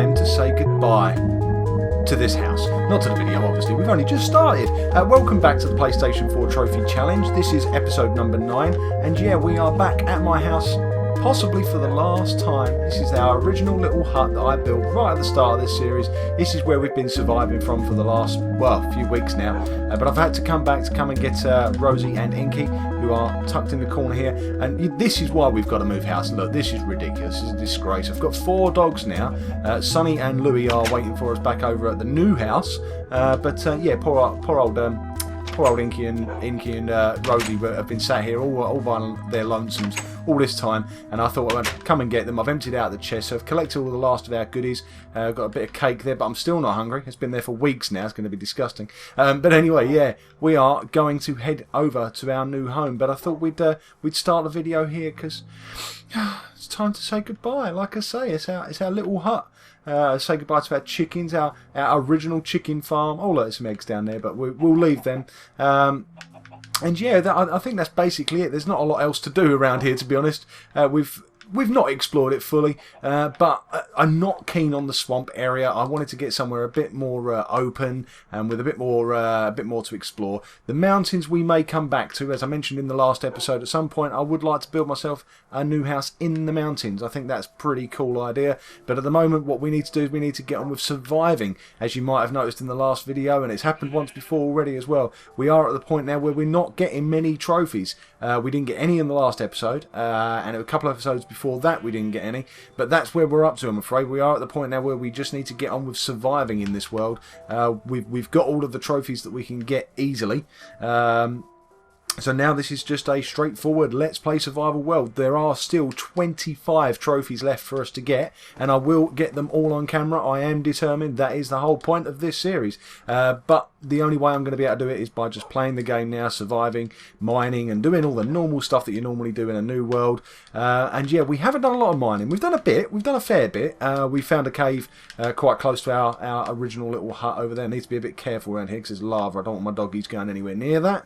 time to say goodbye to this house. Not to the video, obviously. We've only just started. Welcome back to the PlayStation 4 Trophy Challenge. This is episode number 9. And yeah, we are back at my house, possibly for the last time. This is our original little hut that I built right at the start of this series. This is where we've been surviving from for the last, well, few weeks now. But I've had to come back to come and get Rosie and Inky, who are tucked in the corner here. And this is why we've got to move house. Look, this is ridiculous. This is a disgrace. I've got 4 dogs now. Sonny and Louie are waiting for us back over at the new house. Yeah, poor old Inky and Rosie have been sat here all by their lonesomes all this time, and I thought I'd come and get them. I've emptied out the chest, so I've collected all the last of our goodies. Got a bit of cake there, but I'm still not hungry. It's been there for weeks now. It's going to be disgusting. But anyway, yeah, we are going to head over to our new home. But I thought we'd start the video here because it's time to say goodbye. Like I say, it's our little hut. Say goodbye to our chickens, our original chicken farm. Oh, look, there's some eggs down there, but we'll leave them. And yeah, I think that's basically it. There's not a lot else to do around here, to be honest. We've not explored it fully, but I'm not keen on the swamp area. I wanted to get somewhere a bit more open and with a bit more to explore. The mountains we may come back to, as I mentioned in the last episode. At some point, I would like to build myself a new house in the mountains. I think that's a pretty cool idea. But at the moment, what we need to do is we need to get on with surviving, as you might have noticed in the last video, and it's happened once before already as well. We are at the point now where we're not getting many trophies. We didn't get any in the last episode, and a couple of episodes before that we didn't get any, but that's where we're up to, I'm afraid. We are at the point now where we just need to get on with surviving in this world. We've got all of the trophies that we can get easily. So now this is just a straightforward Let's Play Survival world. There are still 25 trophies left for us to get, and I will get them all on camera. I am determined. That is the whole point of this series. But the only way I'm going to be able to do it is by just playing the game now, surviving, mining, and doing all the normal stuff that you normally do in a new world. And yeah, we haven't done a lot of mining. We've done a bit. We've done a fair bit. We found a cave quite close to our original little hut over there. Need to be a bit careful around here because there's lava. I don't want my doggies going anywhere near that.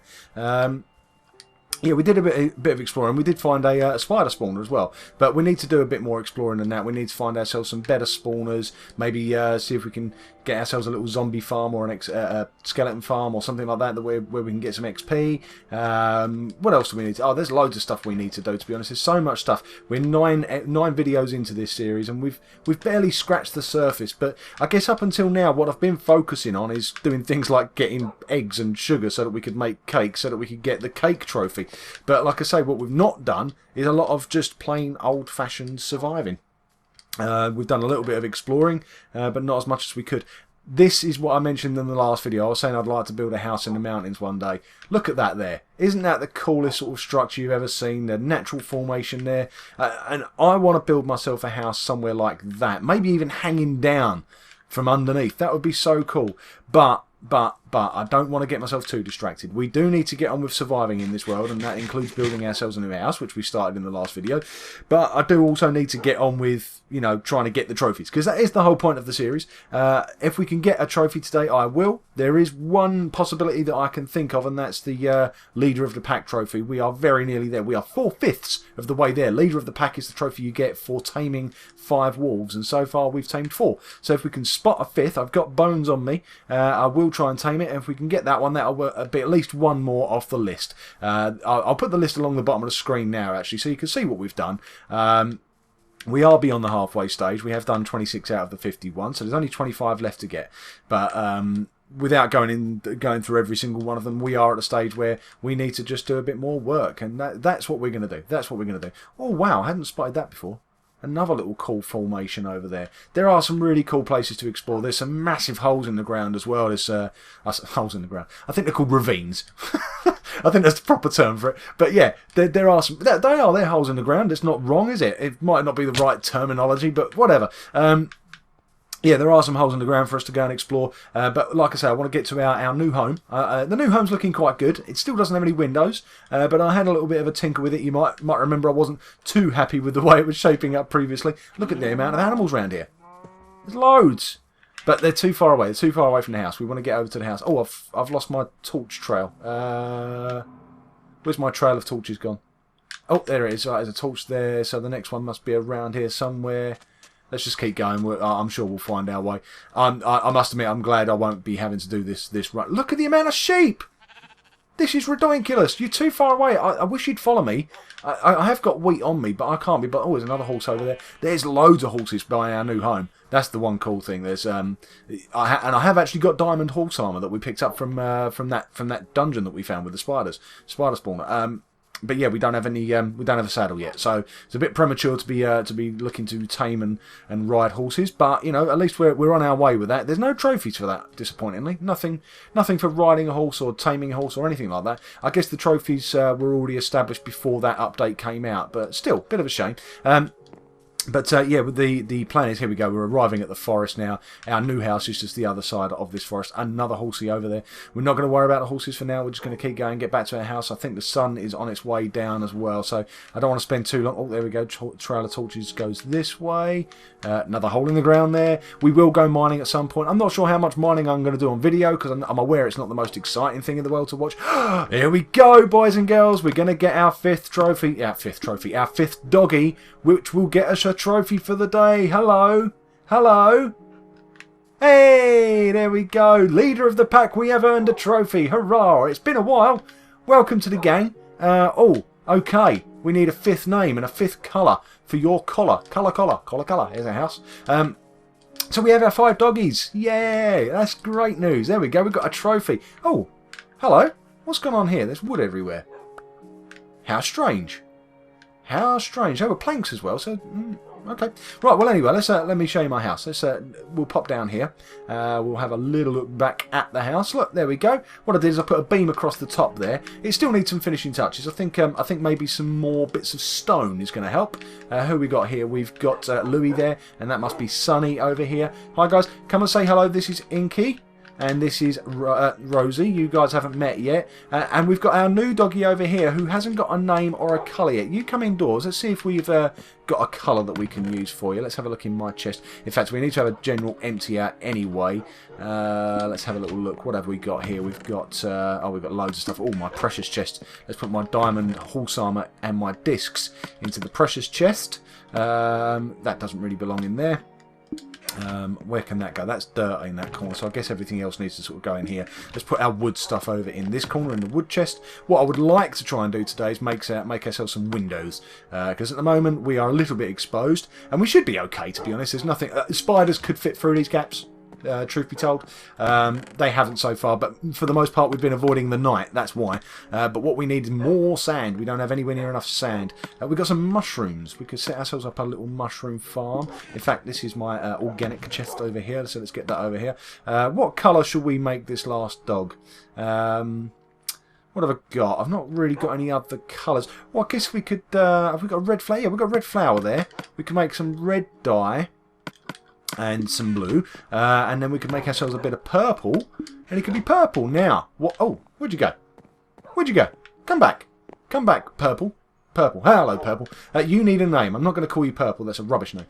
Yeah, we did a bit of exploring. We did find a spider spawner as well. But we need to do a bit more exploring than that. We need to find ourselves some better spawners. Maybe see if we can get ourselves a little zombie farm or a skeleton farm or something like that where we can get some XP. What else do we need to... Oh, there's loads of stuff we need to do, to be honest. There's so much stuff. We're nine videos into this series and we've barely scratched the surface. But I guess up until now, what I've been focusing on is doing things like getting eggs and sugar so that we could make cake, so that we could get the cake trophy. But like I say, what we've not done is a lot of just plain old-fashioned surviving. We've done a little bit of exploring, but not as much as we could. This is what I mentioned in the last video. I was saying I'd like to build a house in the mountains one day. Look at that there. Isn't that the coolest sort of structure you've ever seen? The natural formation there. And I want to build myself a house somewhere like that. Maybe even hanging down from underneath. That would be so cool. But I don't want to get myself too distracted. We do need to get on with surviving in this world, and that includes building ourselves a new house, which we started in the last video. But I do also need to get on with, you know, trying to get the trophies, because that is the whole point of the series. If we can get a trophy today, I will. There is one possibility that I can think of, and that's the Leader of the Pack trophy. We are very nearly there. We are 4/5 of the way there. Leader of the Pack is the trophy you get for taming 5 wolves, and so far we've tamed 4. So if we can spot a 5th, I've got bones on me, I will try and tame it, and if we can get that one, that'll be at least one more off the list. I'll put the list along the bottom of the screen now, actually, so you can see what we've done. We are beyond the halfway stage. We have done 26 out of the 51, so there's only 25 left to get. But without going through every single one of them, we are at a stage where we need to just do a bit more work, and that's what we're going to do. That's what we're going to do. Oh wow, I hadn't spotted that before. Another little cool formation over there. There are some really cool places to explore. There's some massive holes in the ground as well. There's holes in the ground. I think they're called ravines. I think that's the proper term for it. But yeah, there are some. They're holes in the ground. It's not wrong, is it? It might not be the right terminology, but whatever. Yeah, there are some holes in the ground for us to go and explore, but like I say, I want to get to our new home. The new home's looking quite good. It still doesn't have any windows, but I had a little bit of a tinker with it. You might remember I wasn't too happy with the way it was shaping up previously. Look at the amount of animals around here. There's loads. But they're too far away. They're too far away from the house. We want to get over to the house. Oh, I've lost my torch trail. Where's my trail of torches gone? Oh, there it is. Right, there's a torch there, so the next one must be around here somewhere. Let's just keep going. I'm sure we'll find our way. I must admit, I'm glad I won't be having to do this run. Look at the amount of sheep! This is ridiculous. You're too far away. I wish you'd follow me. I have got wheat on me, but I can't be. But oh, there's another horse over there. There's loads of horses by our new home. That's the one cool thing. There's and I have actually got diamond horse armor that we picked up from that dungeon that we found with the spider spawner. But yeah, we don't have any. We don't have a saddle yet, so it's a bit premature to be looking to tame and ride horses. But you know, at least we're on our way with that. There's no trophies for that, disappointingly. Nothing for riding a horse or taming a horse or anything like that. I guess the trophies were already established before that update came out, but still, bit of a shame. But yeah, with the plan is, here we go, we're arriving at the forest now. Our new house is just the other side of this forest. Another horsey over there. We're not going to worry about the horses for now. We're just going to keep going, get back to our house. I think the sun is on its way down as well, so I don't want to spend too long. Oh, there we go. Trail of Torches goes this way. Another hole in the ground there. We will go mining at some point. I'm not sure how much mining I'm going to do on video, because I'm aware it's not the most exciting thing in the world to watch. Here we go, boys and girls. We're going to get our fifth trophy. Our fifth doggy, which will get us a trophy for the day. Hello. Hello. Hey, there we go. Leader of the pack, we have earned a trophy. Hurrah. It's been a while. Welcome to the gang. Oh, okay. We need a fifth name and a fifth colour for your collar. Collar. Here's our house. So we have our 5 doggies. Yay. That's great news. There we go. We've got a trophy. Oh, hello. What's going on here? There's wood everywhere. How strange. How strange. There were planks as well, so okay. Right, well anyway, let me show you my house. We'll pop down here. We'll have a little look back at the house. Look, there we go. What I did is I put a beam across the top there. It still needs some finishing touches. I think maybe some more bits of stone is going to help. Who we got here? We've got Louis there, and that must be Sunny over here. Hi guys, come and say hello. This is Inky. And this is Rosie. You guys haven't met yet. And we've got our new doggy over here who hasn't got a name or a colour yet. You come indoors. Let's see if we've got a colour that we can use for you. Let's have a look in my chest. In fact, we need to have a general empty out anyway. Let's have a little look. What have we got here? We've got we've got loads of stuff. Oh, my precious chest. Let's put my diamond horse armour and my discs into the precious chest. That doesn't really belong in there. Where can that go? That's dirt in that corner, so I guess everything else needs to sort of go in here. Let's put our wood stuff over in this corner in the wood chest. What I would like to try and do today is make ourselves some windows, because at the moment we are a little bit exposed, and we should be okay, to be honest. There's nothing. Spiders could fit through these gaps. Truth be told, they haven't so far, but for the most part we've been avoiding the night, that's why. But what we need is more sand. We don't have anywhere near enough sand. We've got some mushrooms. We could set ourselves up a little mushroom farm. In fact, this is my organic chest over here, so let's get that over here. What colour should we make this last dog? What have I got? I've not really got any other colours. Well, I guess we could, have we got a red flower? Yeah, we've got red flower there. We can make some red dye and some blue, and then we can make ourselves a bit of purple, and it could be purple now. What? Oh, where'd you go? Where'd you go? Come back, purple. Hello, purple. You need a name. I'm not going to call you purple. That's a rubbish name.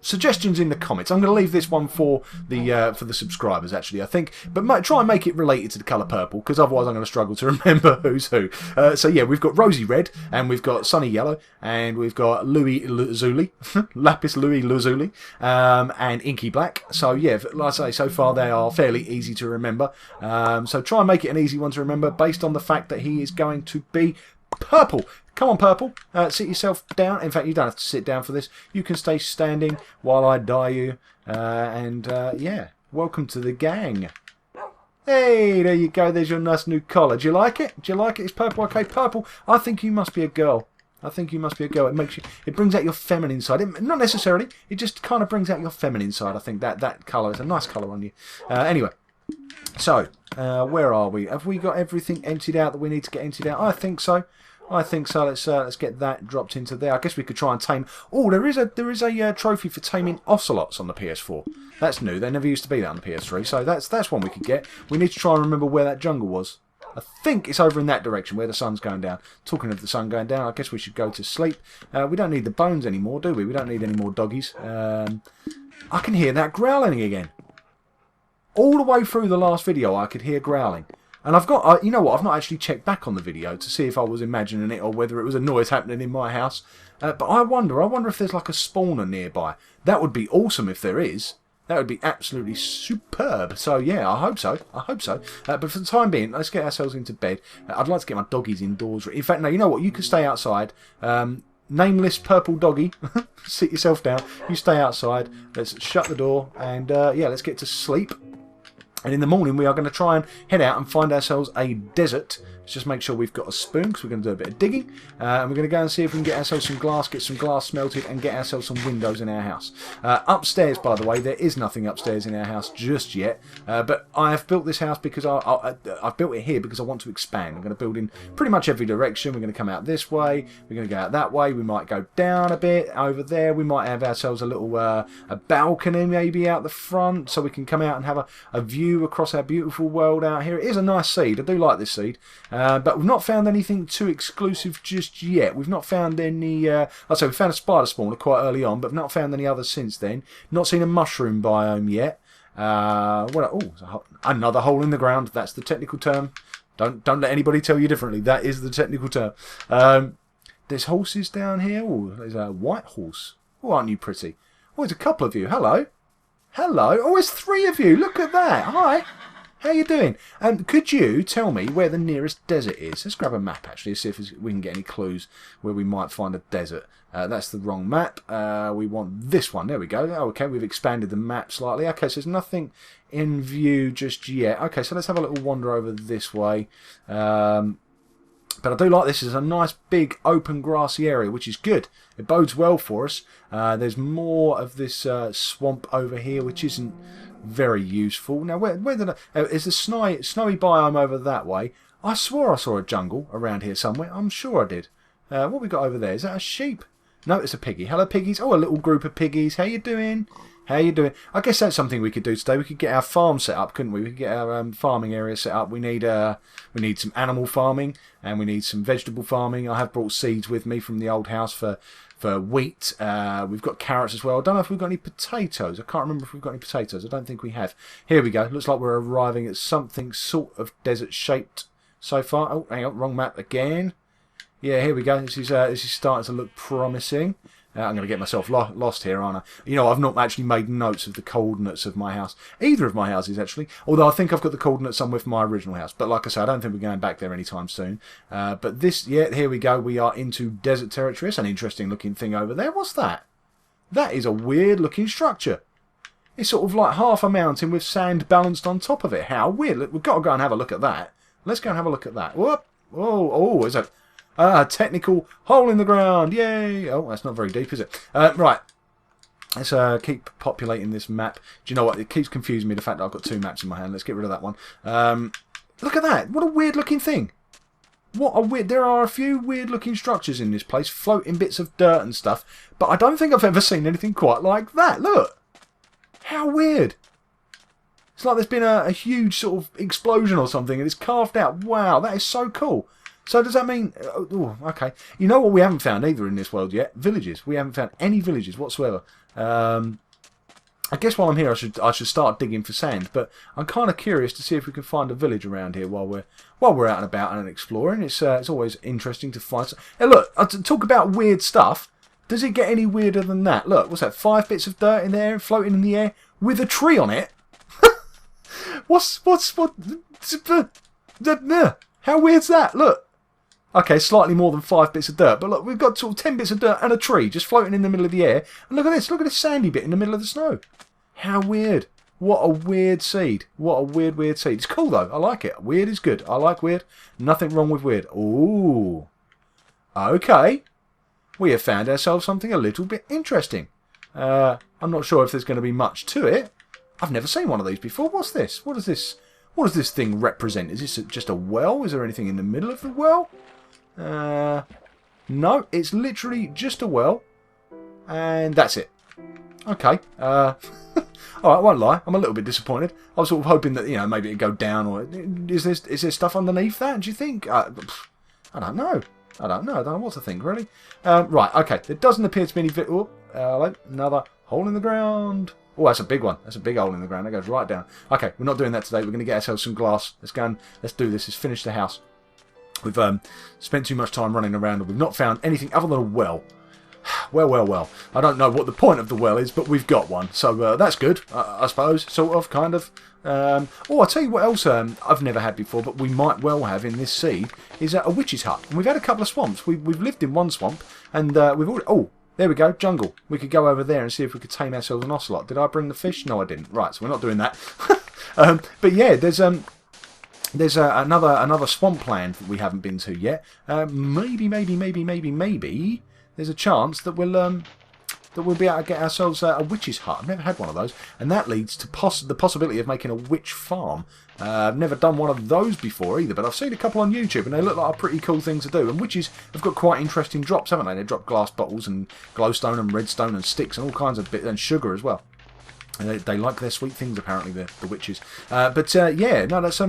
Suggestions in the comments. I'm going to leave this one for the subscribers, actually, I think. But try and make it related to the colour purple, because otherwise I'm going to struggle to remember who's who. So yeah, we've got Rosie Red, and we've got Sunny Yellow, and we've got Louis Lazuli, Lapis Louis Lazuli, and Inky Black. So yeah, like I say, so far they are fairly easy to remember. So try and make it an easy one to remember, based on the fact that he is going to be purple. Come on, purple. Sit yourself down. In fact, you don't have to sit down for this. You can stay standing while I dye you. Yeah, welcome to the gang. Hey, there you go. There's your nice new collar. Do you like it? Do you like it? It's purple. Okay, purple. I think you must be a girl. It brings out your feminine side. Not necessarily. It just kind of brings out your feminine side. I think that colour is a nice colour on you. Anyway, so where are we? Have we got everything emptied out that we need to get emptied out? I think so. Let's get that dropped into there. I guess we could try and tame. Oh, there is a trophy for taming ocelots on the PS4. That's new. They never used to be that on the PS3. So that's one we could get. We need to try and remember where that jungle was. I think it's over in that direction where the sun's going down. Talking of the sun going down, I guess we should go to sleep. We don't need the bones anymore, do we? We don't need any more doggies. I can hear that growling again. All the way through the last video, I could hear growling. And I've got, you know what, I've not actually checked back on the video to see if I was imagining it or whether it was a noise happening in my house. But I wonder if there's like a spawner nearby. That would be awesome if there is. That would be absolutely superb. So yeah, I hope so. I hope so. But for the time being, let's get ourselves into bed. I'd like to get my doggies indoors. In fact, no, you know what? You can stay outside. Nameless purple doggy, sit yourself down. You stay outside. Let's shut the door and yeah, let's get to sleep. And in the morning, we are going to try and head out and find ourselves a desert. Let's just make sure we've got a spoon, because we're going to do a bit of digging. And we're going to go and see if we can get ourselves some glass, get some glass smelted, and get ourselves some windows in our house. Upstairs, by the way, there is nothing upstairs in our house just yet. But I have built this house because I've built it here because I want to expand. I'm going to build in pretty much every direction. We're going to come out this way. We're going to go out that way. We might go down a bit over there. We might have ourselves a little a balcony maybe out the front, so we can come out and have a view across our beautiful world out here. It is a nice seed. I do like this seed. But we've not found anything too exclusive just yet. We've not found any... like I say, we found a spider spawner quite early on, but not found any others since then. Not seen a mushroom biome yet. Another hole in the ground. That's the technical term. Don't let anybody tell you differently. That is the technical term. There's horses down here. Oh, there's a white horse. Oh, aren't you pretty? Oh, there's a couple of you. Hello. Hello. Oh, there's 3 of you. Look at that. Hi. How you doing? Could you tell me where the nearest desert is? Let's grab a map, actually, see if we can get any clues where we might find a desert. That's the wrong map. We want this one. There we go. Oh, okay, we've expanded the map slightly. Okay, so there's nothing in view just yet. Okay, so let's have a little wander over this way. But I do like this. It's a nice big open grassy area, which is good. It bodes well for us. There's more of this swamp over here, which isn't very useful. Now, where did is the snowy biome over that way? I swore I saw a jungle around here somewhere. I'm sure I did. What we got over there? Is that a sheep? No, it's a piggy. Hello, piggies. Oh, a little group of piggies. How you doing? How you doing? I guess that's something we could do today. We could get our farm set up, couldn't we? We could get our farming area set up. We need some animal farming and we need some vegetable farming. I have brought seeds with me from the old house for wheat. We've got carrots as well. I don't know if we've got any potatoes. I can't remember if we've got any potatoes. I don't think we have. Here we go. Looks like we're arriving at something sort of desert shaped so far. Oh, hang on, wrong map again. Yeah, here we go. This is starting to look promising. I'm going to get myself lost here, aren't I? You know, I've not actually made notes of the coordinates of my house. Either of my houses, actually. Although I think I've got the coordinates somewhere for my original house. But like I said, I don't think we're going back there anytime soon. But this, yeah, here we go. We are into desert territory. It's an interesting looking thing over there. What's that? That is a weird looking structure. It's sort of like half a mountain with sand balanced on top of it. How weird. Look, we've got to go and have a look at that. Let's go and have a look at that. Whoop. Oh, is that... technical hole in the ground. Yay. Oh, that's not very deep, is it? Right. Let's keep populating this map. Do you know what? It keeps confusing me, the fact that I've got 2 maps in my hand. Let's get rid of that one. Look at that. What a weird looking thing. What a weird... There are a few weird looking structures in this place, floating bits of dirt and stuff, but I don't think I've ever seen anything quite like that. Look. How weird. It's like there's been a huge sort of explosion or something and it's carved out. Wow, that is so cool. So does that mean... Oh, okay. You know what we haven't found either in this world yet? Villages. We haven't found any villages whatsoever. I guess while I'm here I should start digging for sand, but I'm kind of curious to see if we can find a village around here while we're out and about and exploring. It's always interesting to find... Hey, look, talk about weird stuff. Does it get any weirder than that? Look, what's that? 5 bits of dirt in there floating in the air with a tree on it? How weird's that? Look. Okay, slightly more than 5 bits of dirt, but look, we've got sort of 10 bits of dirt and a tree just floating in the middle of the air. And look at this sandy bit in the middle of the snow. How weird. What a weird seed. What a weird seed. It's cool though, I like it. Weird is good. I like weird. Nothing wrong with weird. Ooh. Okay. We have found ourselves something a little bit interesting. I'm not sure if there's going to be much to it. I've never seen one of these before. What's this? What does this thing represent? Is this just a well? Is there anything in the middle of the well? No, it's literally just a well, and that's it. Okay. Alright, I won't lie, I'm a little bit disappointed. I was sort of hoping that, you know, maybe it'd go down, or is there stuff underneath that, do you think? I don't know. I don't know what to think, really. Right, okay, there doesn't appear to be any... another hole in the ground. Oh, that's a big one. That's a big hole in the ground. That goes right down. Okay, we're not doing that today. We're going to get ourselves some glass. Let's go and let's do this. Let's finish the house. We've spent too much time running around and we've not found anything other than a well. Well. I don't know what the point of the well is, but we've got one. So that's good, I suppose. Sort of, kind of. I'll tell you what else I've never had before, but we might well have in this seed, is a witch's hut. And we've had a couple of swamps. We've lived in one swamp, and we've already... Oh, there we go, jungle. We could go over there and see if we could tame ourselves an ocelot. Did I bring the fish? No, I didn't. Right, so we're not doing that. But yeah, there's another swampland that we haven't been to yet. Maybe there's a chance that we'll be able to get ourselves a witch's hut. I've never had one of those, and that leads to the possibility of making a witch farm. I've never done one of those before either, but I've seen a couple on YouTube, and they look like a pretty cool thing to do. And witches have got quite interesting drops, haven't they? They drop glass bottles and glowstone and redstone and sticks and all kinds of bits, and sugar as well. And they like their sweet things, apparently, the witches. Yeah, no, that's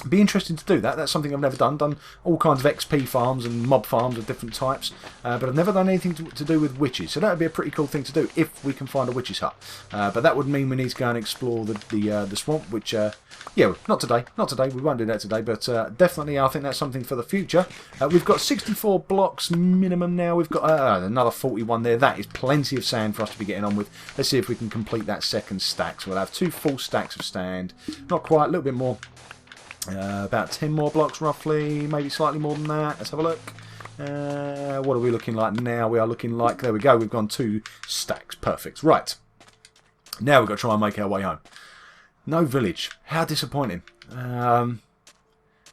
be interesting to do that. That's something I've never done. Done all kinds of XP farms and mob farms of different types, but I've never done anything to do with witches. So that would be a pretty cool thing to do if we can find a witch's hut. But that would mean we need to go and explore the swamp, which yeah, not today. We won't do that today, but definitely I think that's something for the future. We've got 64 blocks minimum now. We've got another 41 there. That is plenty of sand for us to be getting on with. Let's see if we can complete that second stack. So we'll have 2 full stacks of sand. Not quite, a little bit more. About 10 more blocks roughly, maybe slightly more than that. Let's have a look. What are we looking like now? We are looking like, there we go, we've gone 2 stacks. Perfect. Right. Now we've got to try and make our way home. No village. How disappointing.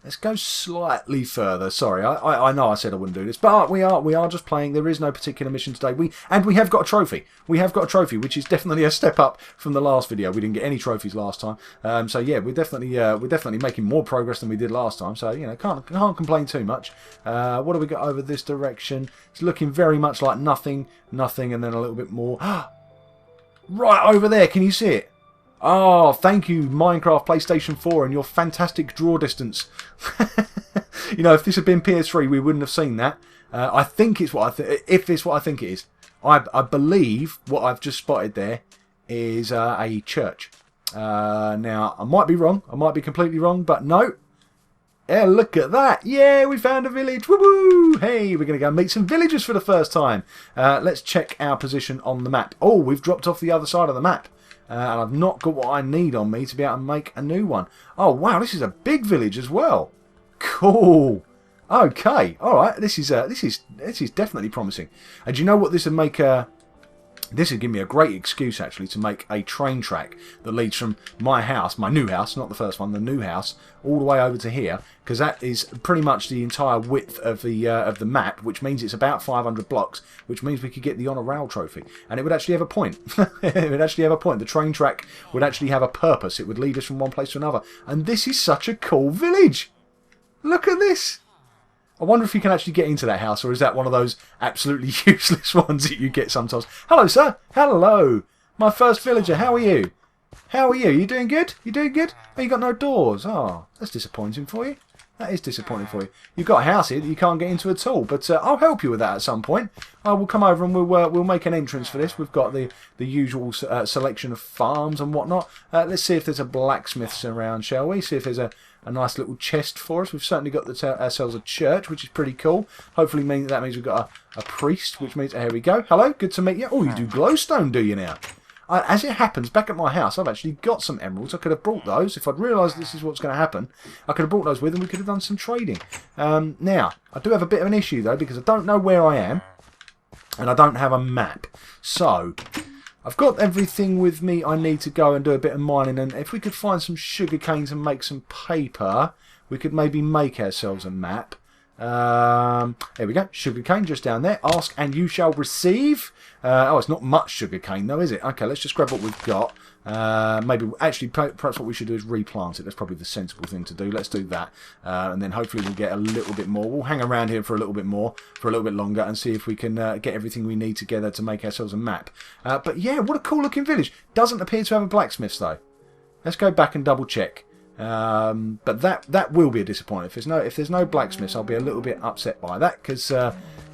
Let's go slightly further. Sorry, I know I said I wouldn't do this, but we are just playing. There is no particular mission today. We have got a trophy. We have got a trophy, which is definitely a step up from the last video. We didn't get any trophies last time, so yeah, we're definitely making more progress than we did last time. So you know, can't complain too much. What do we got over this direction? It's looking very much like nothing, and then a little bit more. Right over there, can you see it? Oh, thank you, Minecraft PlayStation 4 and your fantastic draw distance. You know, if this had been PS3, we wouldn't have seen that. I think it's what if it's what I think it is. I believe what I've just spotted there is a church. Now, I might be wrong. I might be completely wrong, but no. Yeah, look at that. Yeah, we found a village. Woo-woo! Hey, we're going to go meet some villagers for the first time. Let's check our position on the map. Oh, we've dropped off the other side of the map. And I've not got what I need on me to be able to make a new one. Oh, wow, this is a big village as well. Cool. Okay, all right. This is definitely promising. And do you know what this would make? This would give me a great excuse actually to make a train track that leads from my house, my new house, not the first one, the new house, all the way over to here, because that is pretty much the entire width of the map, which means it's about 500 blocks, which means we could get the Honour Rail trophy, and it would actually have a point. It would actually have a point. The train track would actually have a purpose. It would lead us from one place to another, and this is such a cool village. Look at this. I wonder if you can actually get into that house, or is that one of those absolutely useless ones that you get sometimes? Hello, sir. Hello. My first villager. How are you? How are you? You doing good? You doing good? Oh, you got no doors. Oh, that's disappointing for you. That is disappointing for you. You've got a house here that you can't get into at all, but I'll help you with that at some point. I will come over and we'll make an entrance for this. We've got the usual selection of farms and whatnot. Let's see if there's a blacksmith's around, shall we? See if there's a nice little chest for us. We've certainly got ourselves a church, which is pretty cool. Hopefully that means we've got a priest, which means... Here we go. Hello, good to meet you. Oh, you do glowstone, do you now? As it happens, back at my house, I've actually got some emeralds. I could have brought those. If I'd realised this is what's going to happen, I could have brought those with and we could have done some trading. Now, I do have a bit of an issue, though, because I don't know where I am, and I don't have a map. So... I've got everything with me I need to go and do a bit of mining, and if we could find some sugar canes and make some paper, we could maybe make ourselves a map. There we go, sugar cane just down there. Ask and you shall receive. Oh, it's not much sugar cane though, is it? Okay, let's just grab what we've got. Maybe, actually, perhaps what we should do is replant it. That's probably the sensible thing to do. Let's do that. And then hopefully we'll get a little bit more. We'll hang around here for a little bit more, for a little bit longer, and see if we can get everything we need together to make ourselves a map. But yeah, what a cool looking village. Doesn't appear to have a blacksmith though. Let's go back and double check. But that will be a disappointment. If there's no blacksmiths, I'll be a little bit upset by that, because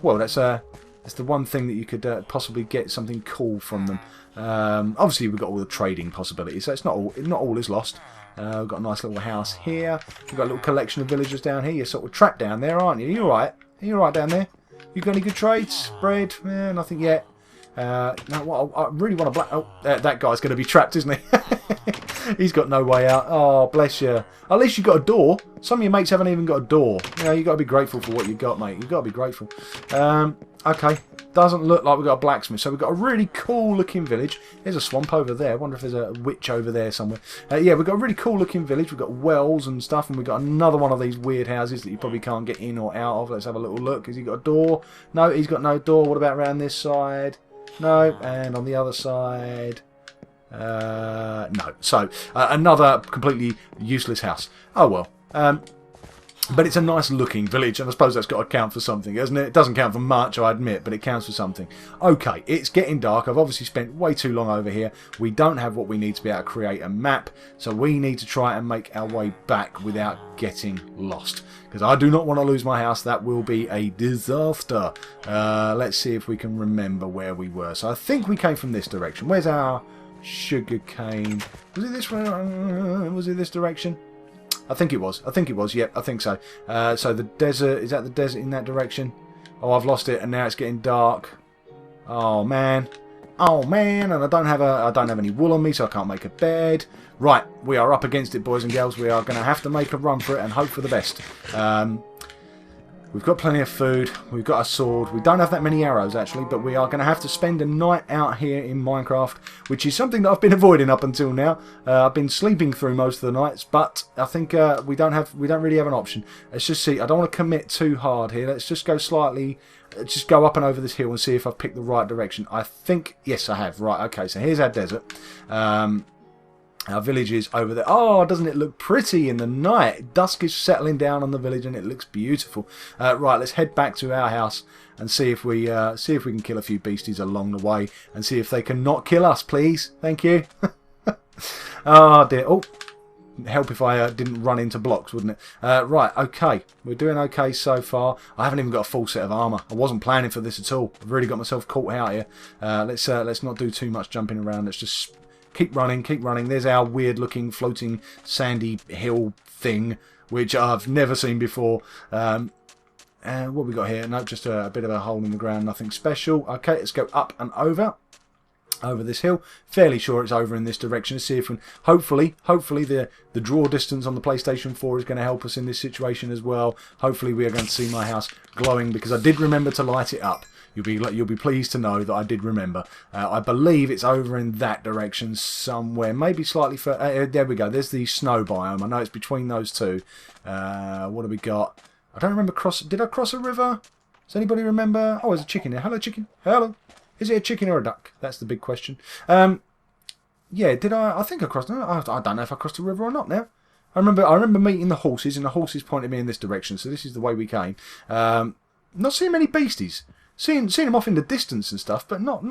well, that's the one thing that you could possibly get something cool from them. Obviously, we've got all the trading possibilities, so it's not all is lost. We've got a nice little house here. We've got a little collection of villagers down here. You're sort of trapped down there, aren't you? Are you all right? Are you all right down there? You got any good trades? Bread? Nothing yet. No, what I really want to black. Oh, that guy's going to be trapped, isn't he? He's got no way out. Oh, bless you. At least you got a door. Some of your mates haven't even got a door. You know, you got to be grateful for what you got, mate. You got to be grateful. Okay. Doesn't look like we've got a blacksmith. So we've got a really cool looking village. There's a swamp over there. I wonder if there's a witch over there somewhere. Yeah, we've got a really cool looking village. We've got wells and stuff. And we've got another one of these weird houses that you probably can't get in or out of. Let's have a little look. Has he got a door? No, he's got no door. What about around this side? No. And on the other side? No. So, another completely useless house. Oh, well. But it's a nice looking village, and I suppose that's got to count for something, hasn't it? It doesn't count for much, I admit, but it counts for something. Okay, it's getting dark. I've obviously spent way too long over here. We don't have what we need to be able to create a map, so we need to try and make our way back without getting lost. Because I do not want to lose my house. That will be a disaster. Let's see if we can remember where we were. So I think we came from this direction. Where's our sugar cane? Was it this way? Was it this direction? I think it was. Yep, I think so. So the desert, is that the desert in that direction? Oh, I've lost it, and now it's getting dark. Oh man, and I don't have any wool on me, so I can't make a bed. Right, we are up against it, boys and girls. We are going to have to make a run for it and hope for the best. We've got plenty of food. We've got a sword. We don't have that many arrows, actually, but we are going to have to spend a night out here in Minecraft, which is something that I've been avoiding up until now. I've been sleeping through most of the nights, but I think we don't really have an option. Let's just see. I don't want to commit too hard here. Let's just go slightly. Just go up and over this hill and see if I've picked the right direction. I think yes, I have. Right. Okay. So here's our desert. Our village is over there. Oh, doesn't it look pretty in the night? Dusk is settling down on the village and it looks beautiful. Right, let's head back to our house and see if we can kill a few beasties along the way and see if they can not kill us, please. Thank you. Oh dear. Oh, help if I didn't run into blocks, wouldn't it? Right, okay. We're doing okay so far. I haven't even got a full set of armour. I wasn't planning for this at all. I've really got myself caught out here. Let's not do too much jumping around. Let's just keep running, keep running. There's our weird looking floating sandy hill thing, which I've never seen before. What have we got here? No, just a bit of a hole in the ground, nothing special. Okay, let's go up and over this hill. Fairly sure it's over in this direction. Let's see if we can, hopefully the draw distance on the PlayStation 4 is going to help us in this situation as well. Hopefully we are going to see my house glowing, because I did remember to light it up. You'll be pleased to know that I did remember. I believe it's over in that direction somewhere, maybe slightly further. There we go. There's the snow biome. I know it's between those two. What have we got? I don't remember. Did I cross a river? Does anybody remember? Oh, there's a chicken there. Hello, chicken. Hello. Is it a chicken or a duck? That's the big question. Yeah. Did I? I think I crossed. I don't know if I crossed a river or not now. I remember meeting the horses, and the horses pointed me in this direction. So this is the way we came. Not seeing many beasties. Seeing them off in the distance and stuff, but not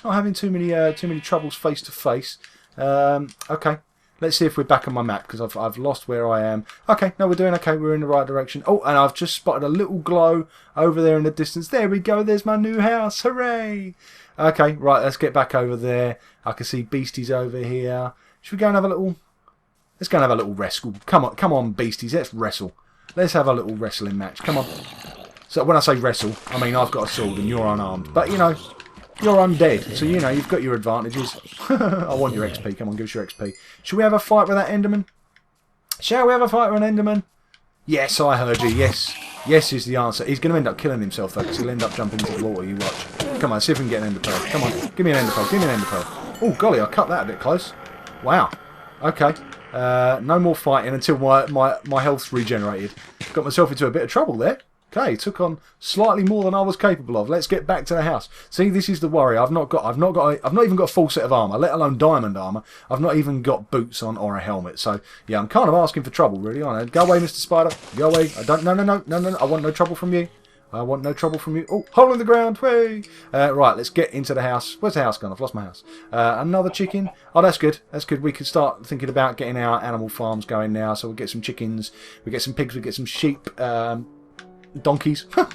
having too many troubles face to face. Okay, let's see if we're back on my map, because I've lost where I am. Okay, no, we're doing okay. We're in the right direction. Oh, and I've just spotted a little glow over there in the distance. There we go. There's my new house. Hooray! Okay, right. Let's get back over there. I can see beasties over here. Should we go and have a little? Let's go and have a little wrestle. Come on, beasties. Let's wrestle. Let's have a little wrestling match. Come on. So when I say wrestle, I mean I've got a sword and you're unarmed. But, you're undead. So, you've got your advantages. I want your XP. Come on, give us your XP. Should we have a fight with that Enderman? Shall we have a fight with an Enderman? Yes, I heard you. Yes. Yes is the answer. He's going to end up killing himself, though, because he'll end up jumping into the water. You watch. Come on, see if we can get an Ender Pearl. Come on. Give me an Ender Pearl. Give me an Ender Pearl. Oh, golly, I cut that a bit close. Wow. Okay. No more fighting until my health's regenerated. Got myself into a bit of trouble there. Okay, took on slightly more than I was capable of. Let's get back to the house. See, this is the worry. I've not even got a full set of armour, let alone diamond armour. I've not even got boots on or a helmet. So yeah, I'm kind of asking for trouble, really, aren't I? Go away, Mr. Spider. Go away. I don't. No. I want no trouble from you. I want no trouble from you. Oh, hole in the ground. Hey. Right, let's get into the house. Where's the house gone? I've lost my house. Another chicken. Oh, that's good. That's good. We can start thinking about getting our animal farms going now. So we'll get some chickens. We get some pigs. We get some sheep. Donkeys. I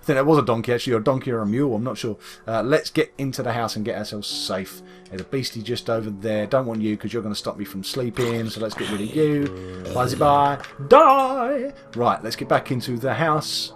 think that was a donkey actually, or a donkey or a mule, I'm not sure. Let's get into the house and get ourselves safe. There's a beastie just over there. Don't want you because you're going to stop me from sleeping, so let's get rid of you. Bye. Die! Right, let's get back into the house.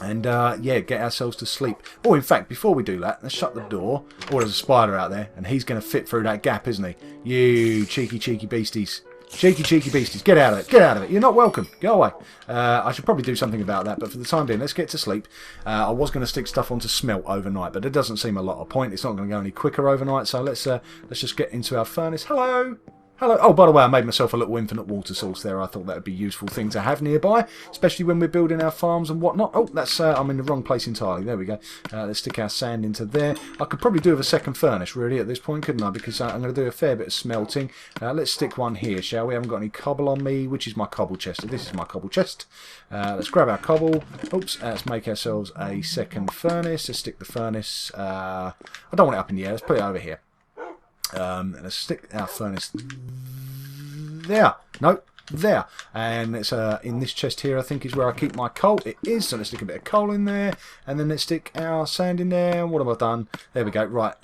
And yeah, get ourselves to sleep. Oh, in fact, before we do that, let's shut the door. Oh, there's a spider out there, and he's going to fit through that gap, isn't he? You cheeky beasties. Cheeky beasties. Get out of it. Get out of it. You're not welcome. Go away. I should probably do something about that, but for the time being, let's get to sleep. I was going to stick stuff onto smelt overnight, but it doesn't seem a lot of point. It's not going to go any quicker overnight, so let's just get into our furnace. Hello. Hello. Oh, by the way, I made myself a little infinite water source there. I thought that would be a useful thing to have nearby, especially when we're building our farms and whatnot. Oh, that's I'm in the wrong place entirely. There we go. Let's stick our sand into there. I could probably do with a second furnace, really, at this point, couldn't I? Because I'm going to do a fair bit of smelting. Let's stick one here, shall we? I haven't got any cobble on me, which is my cobble chest. This is my cobble chest. Let's grab our cobble. Oops. Let's make ourselves a second furnace. Let's stick the furnace. I don't want it up in the air. Let's put it over here. Let's stick our furnace there. No, there. And it's in this chest here, I think, is where I keep my coal. It is, so let's stick a bit of coal in there. And then let's stick our sand in there. What have I done? There we go. Right.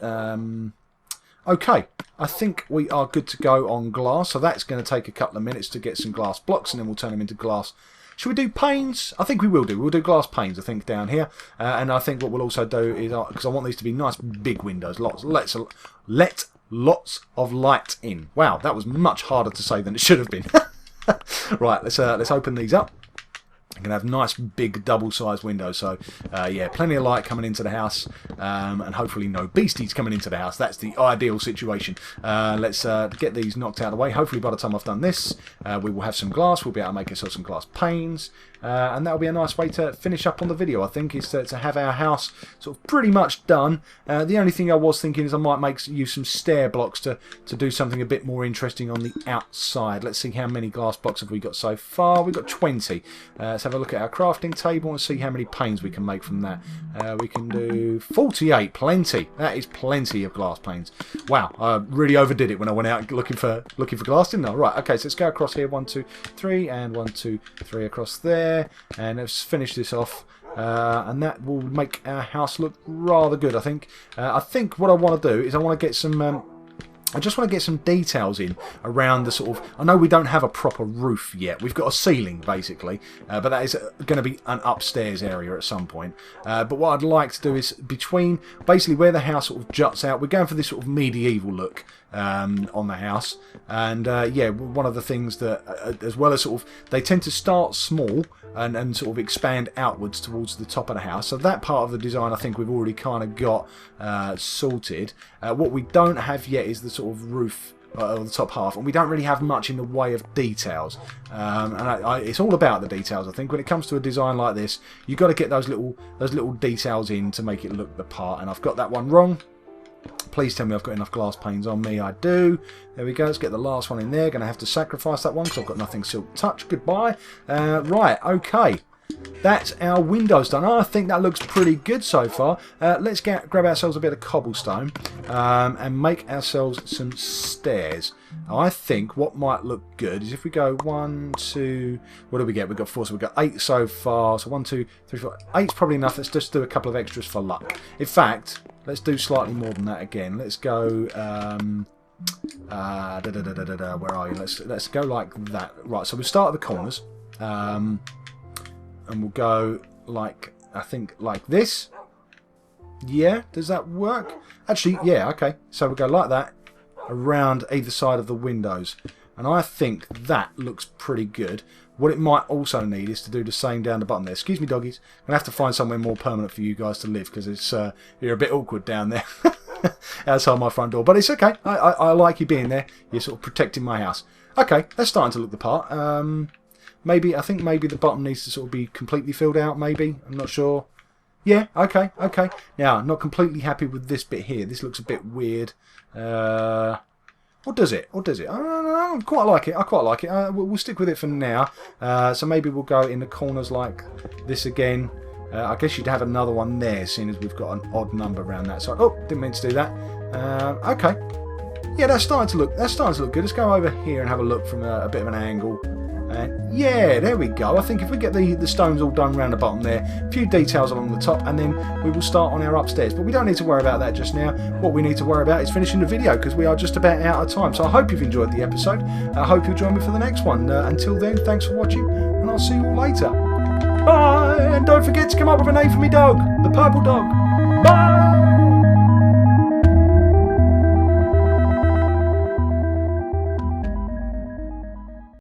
Okay. I think we are good to go on glass. So that's going to take a couple of minutes to get some glass blocks, and then we'll turn them into glass. Should we do panes? I think we will do. We'll do glass panes, I think, down here. And I think what we'll also do is, because I want these to be nice big windows. Let lots of light in. Wow, that was much harder to say than it should have been. Right, let's open these up. I'm going to have nice big double-sized windows, so yeah, plenty of light coming into the house, and hopefully no beasties coming into the house. That's the ideal situation. Let's get these knocked out of the way. Hopefully by the time I've done this, we will have some glass. We'll be able to make ourselves some glass panes, and that'll be a nice way to finish up on the video, I think, is to have our house sort of pretty much done. The only thing I was thinking is I might use some stair blocks to do something a bit more interesting on the outside. Let's see how many glass blocks have we got so far. We've got 20. Let's have a look at our crafting table and see how many panes we can make from that. We can do 48. Plenty. That is plenty of glass panes. Wow, I really overdid it when I went out looking for glass, didn't I? Right, okay, so let's go across here. 1, 2, 3, and 1, 2, 3 across there. And let's finish this off. And that will make our house look rather good, I think. I think what I want to do is I want to get some... I just want to get some details in around the sort of... I know we don't have a proper roof yet. We've got a ceiling, basically. But that is going to be an upstairs area at some point. But what I'd like to do is between... Basically, where the house sort of juts out, we're going for this sort of medieval look on the house. And, yeah, one of the things that, as well as sort of... They tend to start small and sort of expand outwards towards the top of the house. So that part of the design I think we've already kind of got sorted. What we don't have yet is the sort of roof of the top half, and we don't really have much in the way of details. It's all about the details, I think. When it comes to a design like this, you've got to get those little details in to make it look the part, and I've got that one wrong. Please tell me I've got enough glass panes on me. I do. There we go. Let's get the last one in there. Going to have to sacrifice that one because I've got nothing silk touch. Goodbye. Right, okay. That's our windows done. I think that looks pretty good so far. Let's grab ourselves a bit of cobblestone and make ourselves some stairs. I think what might look good is if we go 1, 2... What do we get? We've got 4, so we've got 8 so far. So 1, 2, 3, 4... 8's probably enough. Let's just do a couple of extras for luck. In fact... Let's do slightly more than that again. Let's go. Where are you? Let's go like that. Right. So we'll start at the corners, and we'll go like I think like this. Yeah. Does that work? Actually, yeah. Okay. So we'll go like that around either side of the windows, and I think that looks pretty good. What it might also need is to do the same down the bottom there. Excuse me, doggies. I'm going to have to find somewhere more permanent for you guys to live because it's you're a bit awkward down there outside my front door. But it's okay. I like you being there. You're sort of protecting my house. Okay, that's starting to look the part. I think maybe the bottom needs to sort of be completely filled out, maybe. I'm not sure. Yeah, okay. Now, I'm not completely happy with this bit here. This looks a bit weird. Or does it? I don't know. I quite like it. We'll stick with it for now. So maybe we'll go in the corners like this again. I guess you'd have another one there, seeing as we've got an odd number around that side. Oh, didn't mean to do that. Okay. Yeah, that's starting to look good. Let's go over here and have a look from a bit of an angle. Yeah, there we go. I think if we get the stones all done around the bottom there, a few details along the top, and then we will start on our upstairs. But we don't need to worry about that just now. What we need to worry about is finishing the video because we are just about out of time. So I hope you've enjoyed the episode. I hope you'll join me for the next one. Until then, thanks for watching, and I'll see you all later. Bye! And don't forget to come up with a name for me dog. The purple dog. Bye!